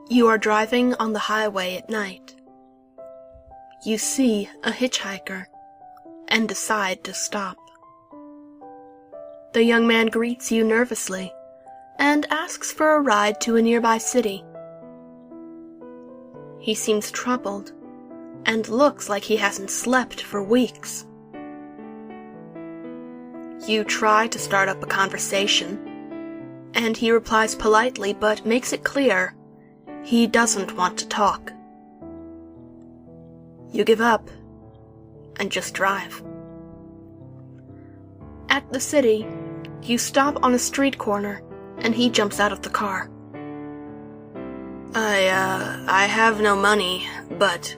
You are driving on the highway at night. You see a hitchhiker and decide to stop. The young man greets you nervously and asks for a ride to a nearby city. He seems troubled and looks like he hasn't slept for weeks. You try to start up a conversation, and he replies politely but makes it clear he doesn't want to talk. You give up and just drive. At the city, you stop on a street corner and he jumps out of the car. I have no money, but...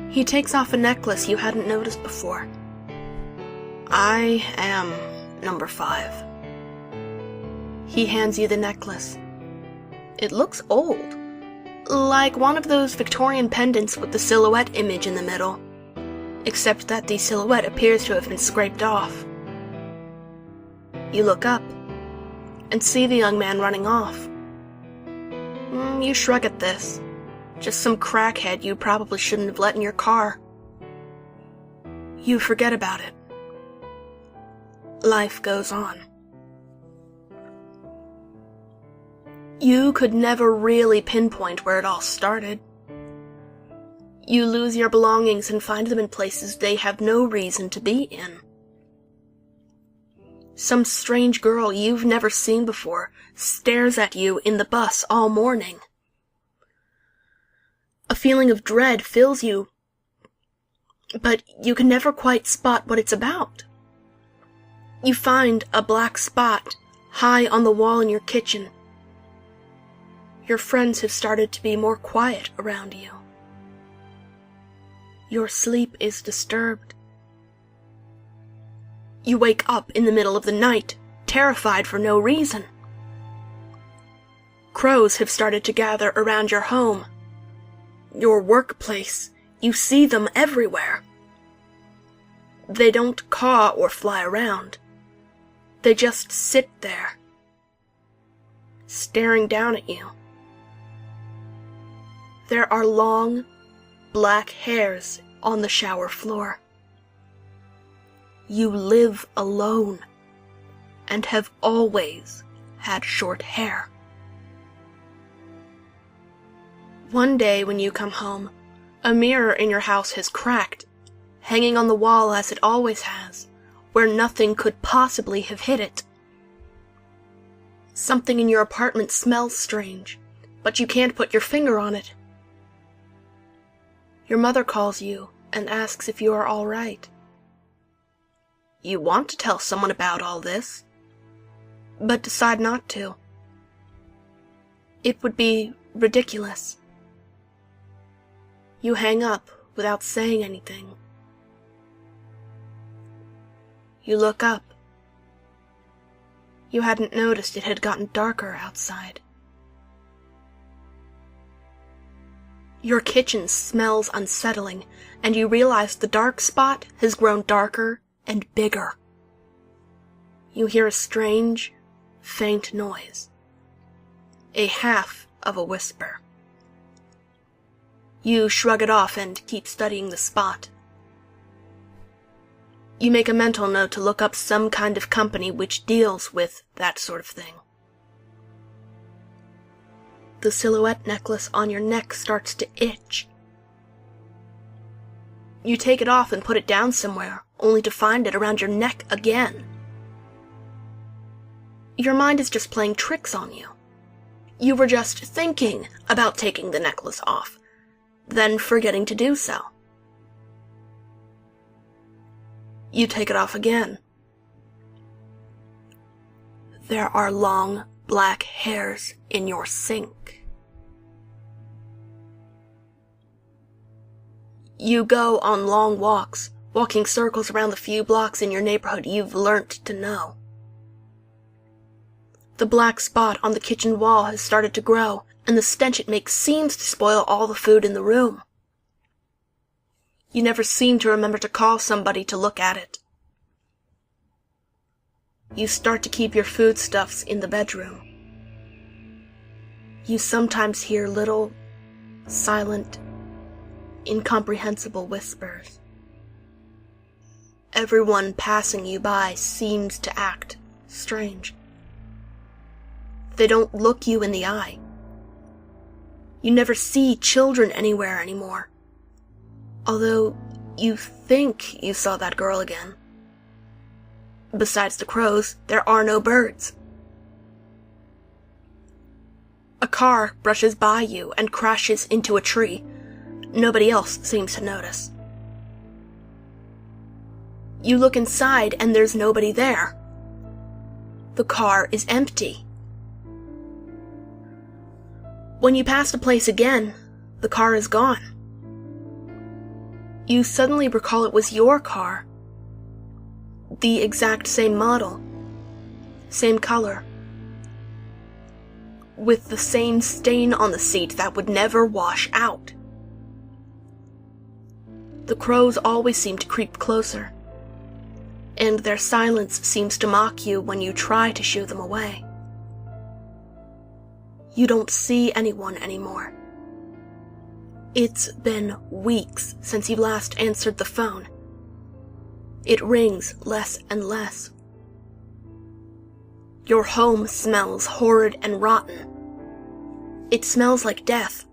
He takes off a necklace you hadn't noticed before. I am number 5. He hands you the necklace. It looks old, like one of those Victorian pendants with the silhouette image in the middle, except that the silhouette appears to have been scraped off. You look up and see the young man running off. You shrug at this. Just some crackhead you probably shouldn't have let in your car. You forget about it. Life goes on. You could never really pinpoint where it all started. You lose your belongings and find them in places they have no reason to be in. Some strange girl you've never seen before stares at you in the bus all morning. A feeling of dread fills you, but you can never quite spot what it's about. You find a black spot high on the wall in your kitchen. Your friends have started to be more quiet around you. Your sleep is disturbed. You wake up in the middle of the night, terrified for no reason. Crows have started to gather around your home. Your workplace, you see them everywhere. They don't caw or fly around. They just sit there, staring down at you. There are long, black hairs on the shower floor. You live alone and have always had short hair. One day when you come home, a mirror in your house has cracked, hanging on the wall as it always has, where nothing could possibly have hit it. Something in your apartment smells strange, but you can't put your finger on it. Your mother calls you and asks if you are all right. You want to tell someone about all this, but decide not to. It would be ridiculous. You hang up without saying anything. You look up. You hadn't noticed it had gotten darker outside. Your kitchen smells unsettling, and you realize the dark spot has grown darker and bigger. You hear a strange, faint noise, a half of a whisper. You shrug it off and keep studying the spot. You make a mental note to look up some kind of company which deals with that sort of thing. The silhouette necklace on your neck starts to itch. You take it off and put it down somewhere, only to find it around your neck again. Your mind is just playing tricks on you. You were just thinking about taking the necklace off, then forgetting to do so. You take it off again. There are long, black hairs in your sink. You go on long walks, walking circles around the few blocks in your neighborhood you've learnt to know. The black spot on the kitchen wall has started to grow, and the stench it makes seems to spoil all the food in the room. You never seem to remember to call somebody to look at it. You start to keep your foodstuffs in the bedroom. You sometimes hear little, silent, incomprehensible whispers. Everyone passing you by seems to act strange. They don't look you in the eye. You never see children anywhere anymore, although you think you saw that girl again. Besides the crows, there are no birds. A car brushes by you and crashes into a tree. Nobody else seems to notice. You look inside and there's nobody there. The car is empty. When you pass the place again, the car is gone. You suddenly recall it was your car. The exact same model, same color, with the same stain on the seat that would never wash out. The crows always seem to creep closer, and their silence seems to mock you when you try to shoo them away. You don't see anyone anymore. It's been weeks since you last answered the phone. It rings less and less. Your home smells horrid and rotten. It smells like death.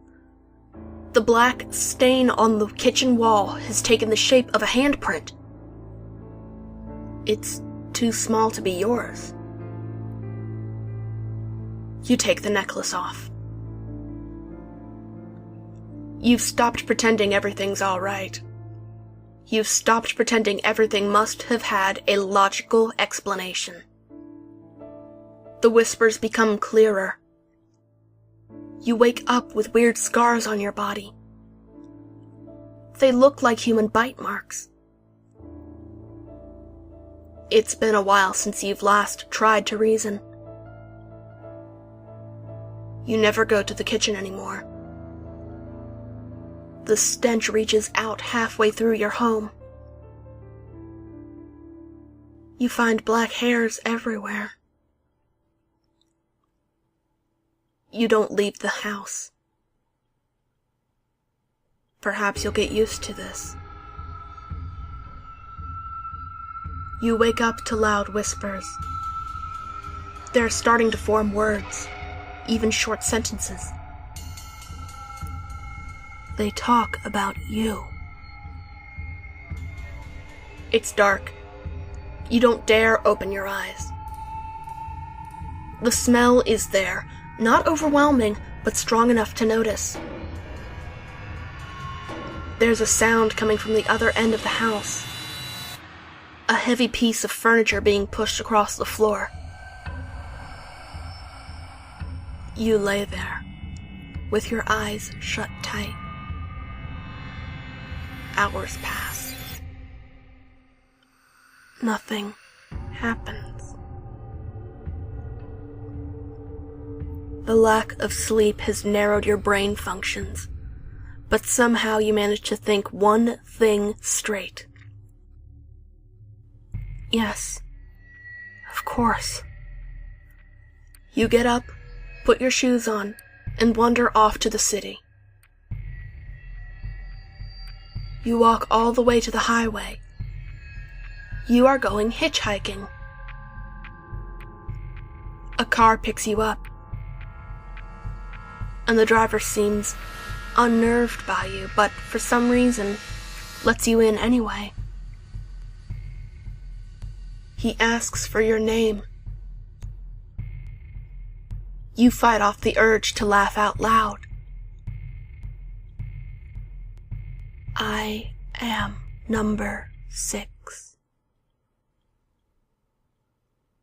The black stain on the kitchen wall has taken the shape of a handprint. It's too small to be yours. You take the necklace off. You've stopped pretending everything's all right. You've stopped pretending everything must have had a logical explanation. The whispers become clearer. You wake up with weird scars on your body. They look like human bite marks. It's been a while since you've last tried to reason. You never go to the kitchen anymore. The stench reaches out halfway through your home. You find black hairs everywhere. You don't leave the house. Perhaps you'll get used to this. You wake up to loud whispers. They're starting to form words, even short sentences. They talk about you. It's dark. You don't dare open your eyes. The smell is there, not overwhelming, but strong enough to notice. There's a sound coming from the other end of the house. A heavy piece of furniture being pushed across the floor. You lay there, with your eyes shut tight. Hours pass. Nothing happens. The lack of sleep has narrowed your brain functions, but somehow you manage to think one thing straight. Yes, of course. You get up, put your shoes on, and wander off to the city. You walk all the way to the highway. You are going hitchhiking. A car picks you up, and the driver seems unnerved by you, but for some reason lets you in anyway. He asks for your name. You fight off the urge to laugh out loud. I am number 6.